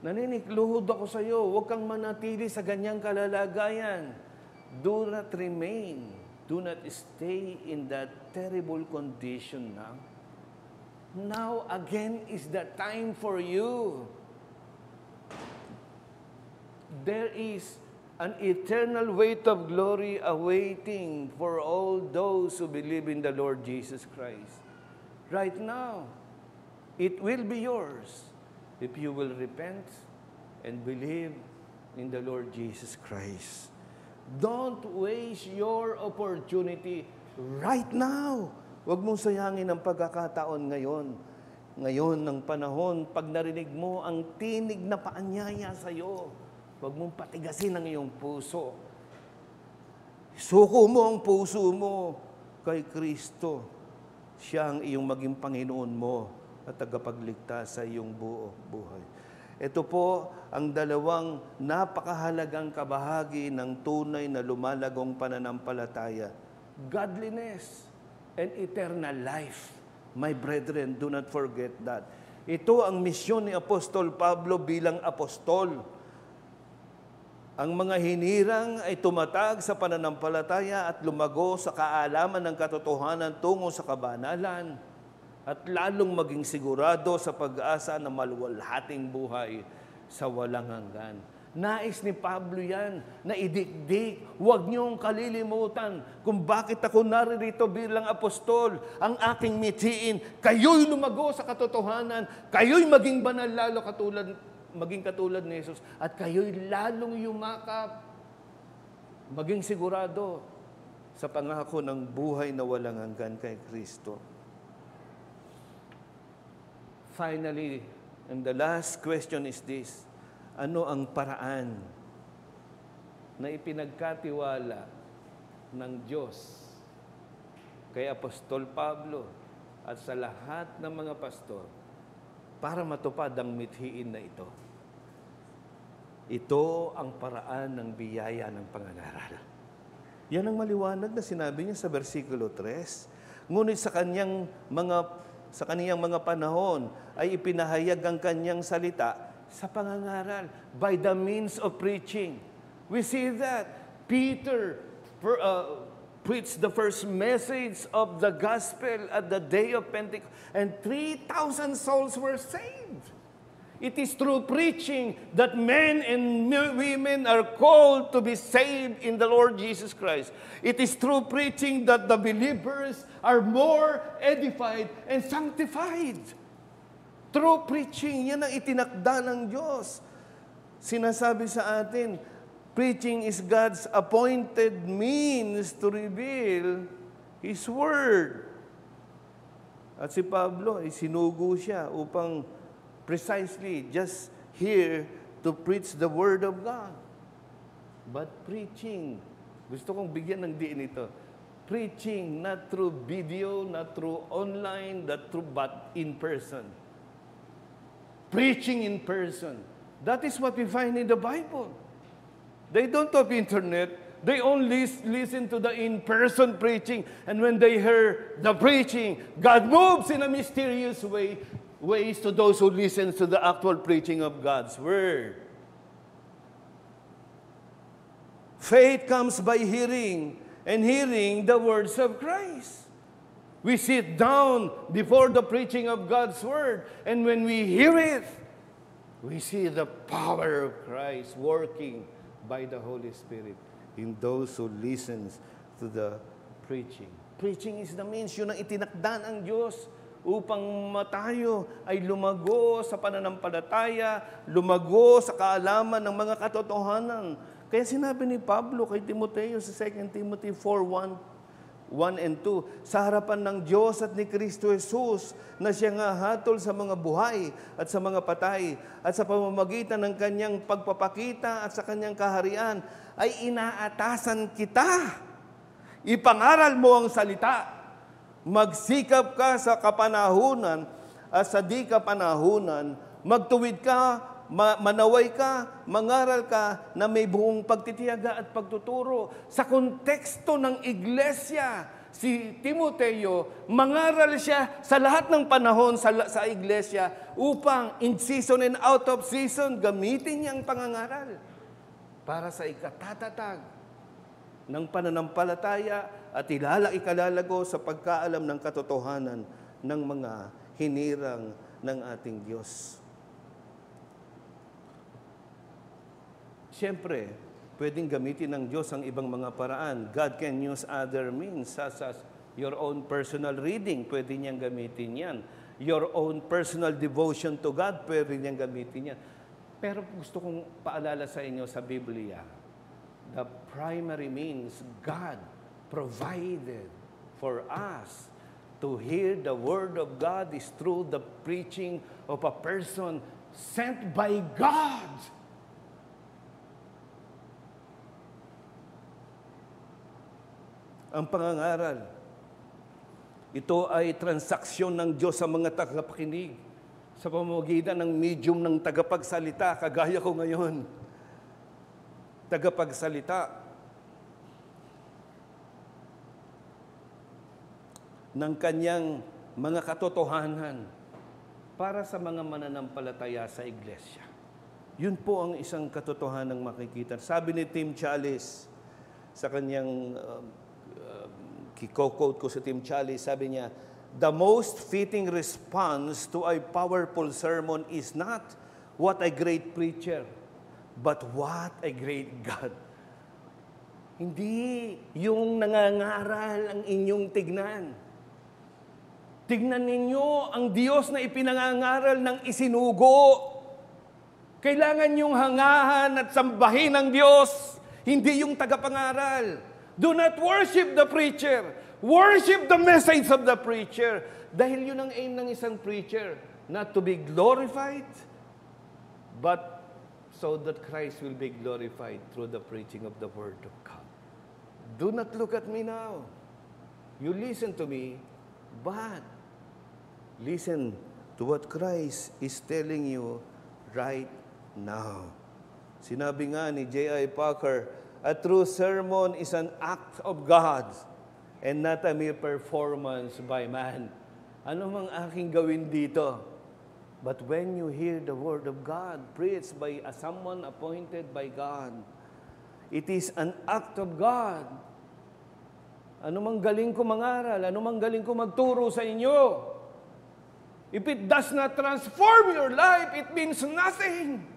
Naninikluhod ako sa iyo, huwag kang manatili sa ganyang kalalagayan. Do not remain. Do not stay in that terrible condition now. Now again is the time for you. There is an eternal weight of glory awaiting for all those who believe in the Lord Jesus Christ. Right now, it will be yours if you will repent and believe in the Lord Jesus Christ. Don't waste your opportunity right now. Huwag mong sayangin ang pagkakataon ngayon. Ngayon ng panahon, pag narinig mo ang tinig na paanyaya sa iyo, huwag mong patigasin ang iyong puso. Suko mo ang puso mo kay Kristo. Siya ang iyong maging Panginoon mo at tagapagligtas sa iyong buhay. Ito po ang dalawang napakahalagang kabahagi ng tunay na lumalagong pananampalataya. Godliness and eternal life. My brethren, do not forget that. Ito ang misyon ni Apostol Pablo bilang apostol. Ang mga hinirang ay tumatag sa pananampalataya at lumago sa kaalaman ng katotohanan tungo sa kabanalan at lalong maging sigurado sa pag-asa na maluwalhating buhay sa walang hanggan. Nais ni Pablo yan na idikdik. Huwag niyong kalilimutan kung bakit ako naririto bilang apostol. Ang aking mithiin, kayo'y lumago sa katotohanan, kayo'y maging banal lalo maging katulad ni Jesus, at kayo'y lalong yumakap, maging sigurado sa pangako ng buhay na walang hanggan kay Kristo. Finally, and the last question is this: ano ang paraan na ipinagkatiwala ng Diyos kay Apostol Pablo at sa lahat ng mga pastor para matupad ang mithiin na ito? Ito ang paraan ng biyaya ng pangangaral. Yan ang maliwanag na sinabi niya sa versikulo 3. Ngunit sa kaniyang mga panahon ay ipinahayag ang kaniyang salita sa pangangaral, by the means of preaching. We see that Peter preached the first message of the gospel at the day of Pentecost, and 3,000 souls were saved. It is through preaching that men and women are called to be saved in the Lord Jesus Christ. It is through preaching that the believers are more edified and sanctified. Through preaching, yan ang itinakda ng Diyos. Sinasabi sa atin, preaching is God's appointed means to reveal His Word. At si Pablo, sinugo siya upang precisely just here to preach the Word of God. But preaching, gusto kong bigyan ng diin ito, preaching not through video, not through online, but in person. Preaching in person. That is what we find in the Bible. They don't have internet. They only listen to the in-person preaching. And when they hear the preaching, God moves in a mysterious ways to those who listen to the actual preaching of God's Word. Faith comes by hearing, and hearing the words of Christ. We sit down before the preaching of God's Word, and when we hear it, we see the power of Christ working by the Holy Spirit in those who listens to the preaching. Preaching is the means, yun ang itinakda ng Diyos upang tayo ay lumago sa pananampalataya, lumago sa kaalaman ng mga katotohanan. Kaya sinabi ni Pablo kay Timoteo sa 2 Timothy 4:1, 1 and 2, sa harapan ng Diyos at ni Kristo Jesus na siya nga hatol sa mga buhay at sa mga patay at sa pamamagitan ng kanyang pagpapakita at sa kanyang kaharian ay inaatasan kita. Ipangaral mo ang salita. Magsikap ka sa kapanahunan at sa di kapanahunan. Magtuwid ka, manaway ka, mangaral ka na may buong pagtitiyaga at pagtuturo. Sa konteksto ng iglesia, si Timoteo, mangaral siya sa lahat ng panahon sa iglesia upang in season and out of season, gamitin niya ang pangangaral para sa ikatatatag ng pananampalataya at ikalalago sa pagkaalam ng katotohanan ng mga hinirang ng ating Diyos. Siyempre, pwedeng gamitin ng Diyos ang ibang mga paraan. God can use other means, such as your own personal reading, pwede niyang gamitin yan. Your own personal devotion to God, pwede niyang gamitin yan. Pero gusto kong paalala sa inyo sa Biblia, the primary means God provided for us to hear the Word of God is through the preaching of a person sent by God. Ang pangangaral, ito ay transaksyon ng Diyos sa mga tagapakinig sa pamamagitan ng medium ng tagapagsalita, kagaya ko ngayon. Tagapagsalita ng kanyang mga katotohanan para sa mga mananampalataya sa iglesia. Yun po ang isang katotohanang makikita. Sabi ni Tim Challies sa kanyang kiko-quote ko sa Tim Challies, sabi niya, the most fitting response to a powerful sermon is not what a great preacher, but what a great God. Hindi yung nangangaral ang inyong tignan. Tignan ninyo ang Diyos na ipinangangaral ng isinugo. Kailangan yung hangahan at sambahin ng Diyos, hindi yung tagapangaral. Do not worship the preacher. Worship the message of the preacher. Dahil yun ang aim ng isang preacher. Not to be glorified, but so that Christ will be glorified through the preaching of the Word of God. Do not look at me now. You listen to me, but listen to what Christ is telling you right now. Sinabi nga ni J.I. Packer, a true sermon is an act of God and not a mere performance by man. Ano mang aking gawin dito? But when you hear the Word of God preached by someone appointed by God, it is an act of God. Ano mang galing ko mangaral, ano mang galing ko magturo sa inyo, if it does not transform your life, it means nothing.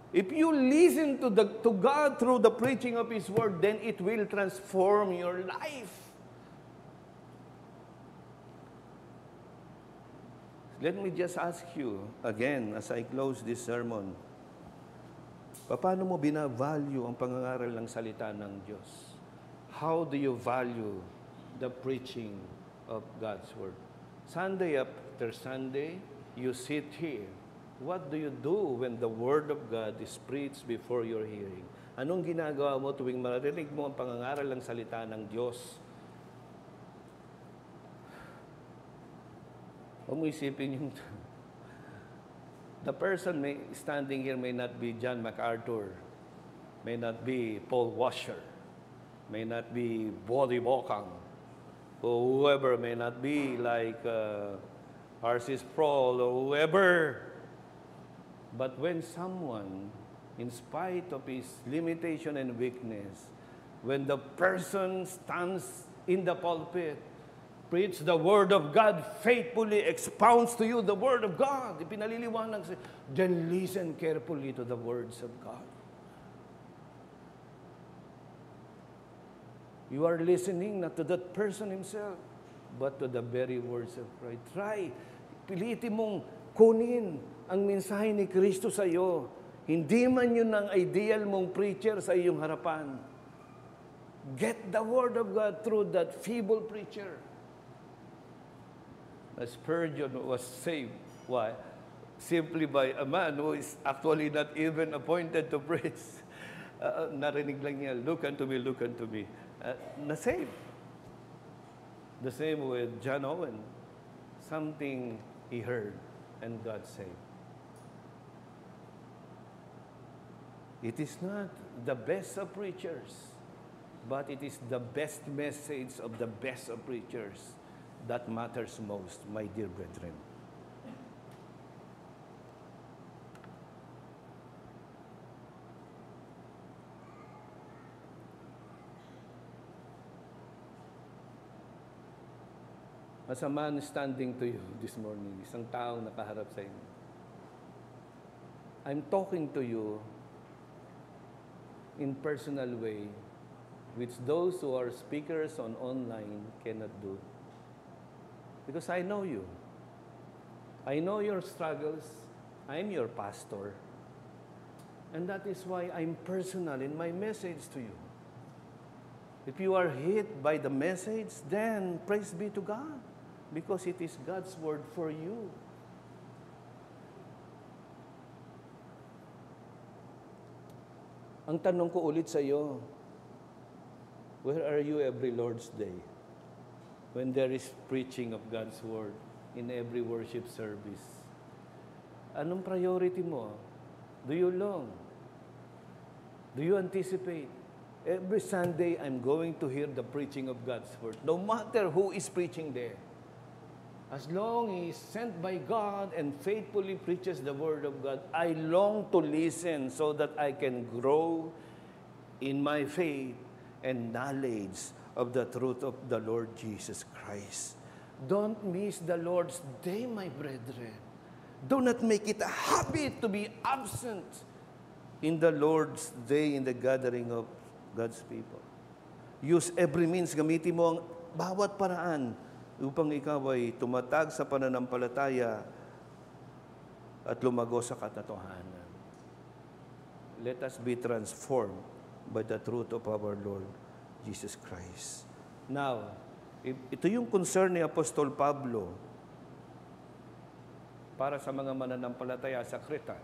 If you listen to God through the preaching of His Word, then it will transform your life. Let me just ask you again as I close this sermon, paano mo binavalue ang pangangaral ng salita ng Diyos? How do you value the preaching of God's Word? Sunday after Sunday, you sit here. What do you do when the Word of God is preached before your hearing? Anong ginagawa mo tuwing maririnig mo ang pangangaral ng salita ng Diyos? Huwag mo isipin yung... The person standing here may not be John MacArthur, may not be Paul Washer, may not be Bodhi Bokang, or whoever may not be like R.C. Sproul or whoever. But when someone, in spite of his limitation and weakness, when the person stands in the pulpit, preach the Word of God, faithfully expounds to you the Word of God, ipinaliliwanag sa, then listen carefully to the words of God. You are listening not to that person himself, but to the very words of Christ. Try, pilitin mong kunin ang mensahe ni Kristo sa iyo. Hindi man yun ang ideal mong preacher sa iyong harapan. get the Word of God through that feeble preacher. Spurgeon was saved. Why? Simply by a man who is actually not even appointed to preach. Narinig lang niya, look unto me, look unto me. Na-save. The same with John Owen. Something he heard and God saved. It is not the best of preachers, but it is the best message of the best of preachers that matters most, my dear brethren. As a man standing to you this morning, isang taong nakaharap sa inyo, I'm talking to you in personal way, which those who are speakers on online cannot do. Because I know you. I know your struggles. I'm your pastor. And that is why I'm personal in my message to you. If you are hit by the message, then praise be to God. Because it is God's word for you. Ang tanong ko ulit sa iyo, where are you every Lord's Day? When there is preaching of God's word in every worship service. Anong priority mo? Do you long? Do you anticipate? Every Sunday, I'm going to hear the preaching of God's word. No matter who is preaching there. As long he is sent by God and faithfully preaches the word of God, I long to listen so that I can grow in my faith and knowledge of the truth of the Lord Jesus Christ. Don't miss the Lord's day, my brethren. Do not make it a habit to be absent in the Lord's day, in the gathering of God's people. Use every means, gamitin mo ang bawat paraan upang ikaw ay tumatag sa pananampalataya at lumago sa katotohanan. Let us be transformed by the truth of our Lord Jesus Christ. Now, ito yung concern ni Apostol Pablo para sa mga mananampalataya sa Kreta,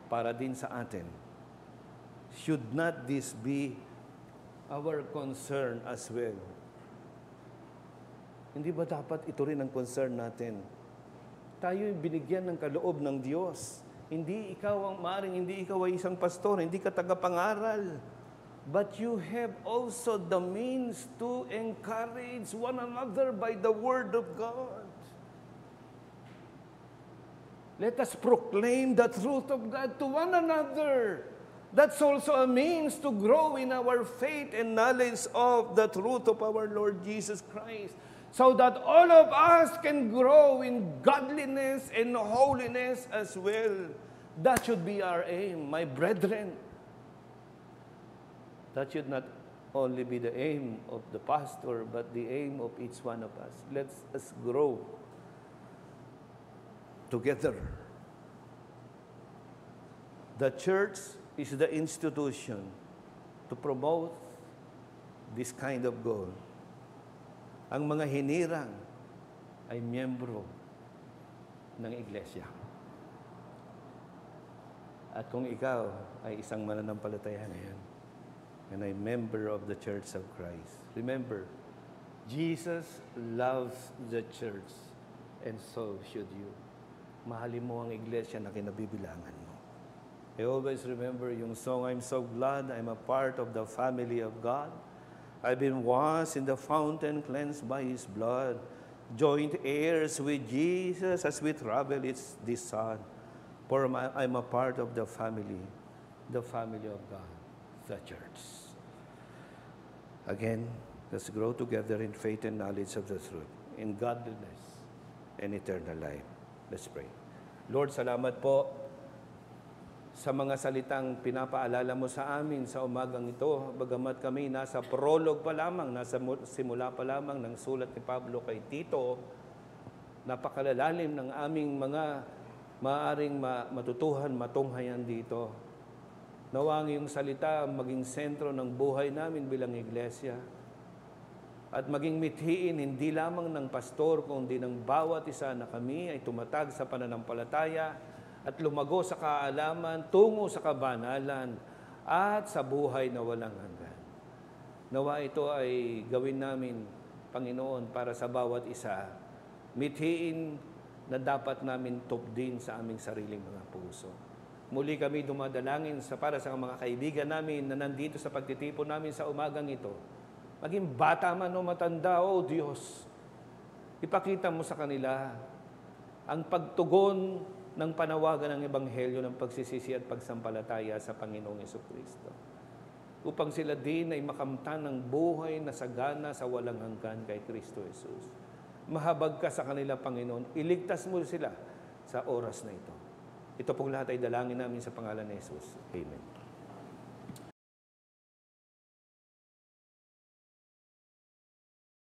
para din sa atin. Should not this be our concern as well? Hindi ba dapat ito rin ang concern natin? Tayo'y binigyan ng kaloob ng Diyos. Hindi ikaw hindi ikaw ay isang pastor, hindi ka tagapangaral. But you have also the means to encourage one another by the Word of God. Let us proclaim the truth of God to one another. That's also a means to grow in our faith and knowledge of the truth of our Lord Jesus Christ, so that all of us can grow in godliness and holiness as well. That should be our aim, my brethren. That should not only be the aim of the pastor, but the aim of each one of us. Let us grow together. The church is the institution to promote this kind of goal. Ang mga hinirang ay miyembro ng iglesia. At kung ikaw ay isang mananampalataya ngayon, and a member of the Church of Christ, remember, Jesus loves the church, and so should you. Mahalin mo ang iglesia na kinabibilangan mo. I always remember yung song, I'm so glad I'm a part of the family of God. I've been washed in the fountain, cleansed by His blood, joint heirs with Jesus as we travel this sun. For I'm a part of the family of God, the church. Again, let's grow together in faith and knowledge of the truth, in godliness and eternal life. Let's pray. Lord, salamat po sa mga salitang pinapaalala mo sa amin sa umagang ito, bagamat kami nasa prologue pa lamang, nasa simula pa lamang ng sulat ni Pablo kay Tito, napakalalalim ng aming mga maaaring matutuhan, matunghayan dito. Nawa ang iyong salita maging sentro ng buhay namin bilang iglesia. At maging mithiin hindi lamang ng pastor, kundi ng bawat isa na kami ay tumatag sa pananampalataya at lumago sa kaalaman tungo sa kabanalan at sa buhay na walang hanggan. Nawa ito ay gawin namin, Panginoon, para sa bawat isa. Mithiin na dapat namin tupdin sa aming sariling mga puso. Muli kami dumadalangin para sa mga kaibigan namin na nandito sa pagtitipon namin sa umagang ito. Maging bata man o matanda, O Diyos, ipakita mo sa kanila ang pagtugon ng panawagan ng Ebanghelyo ng pagsisisi at pagsampalataya sa Panginoong Jesucristo. Upang sila din ay makamtan ng buhay na sagana sa walang hanggan kay Kristo Jesus. Mahabag ka sa kanila, Panginoon. Iligtas mo sila sa oras na ito. Ito pong lahat ay dalangin namin sa pangalan ni Jesus. Amen.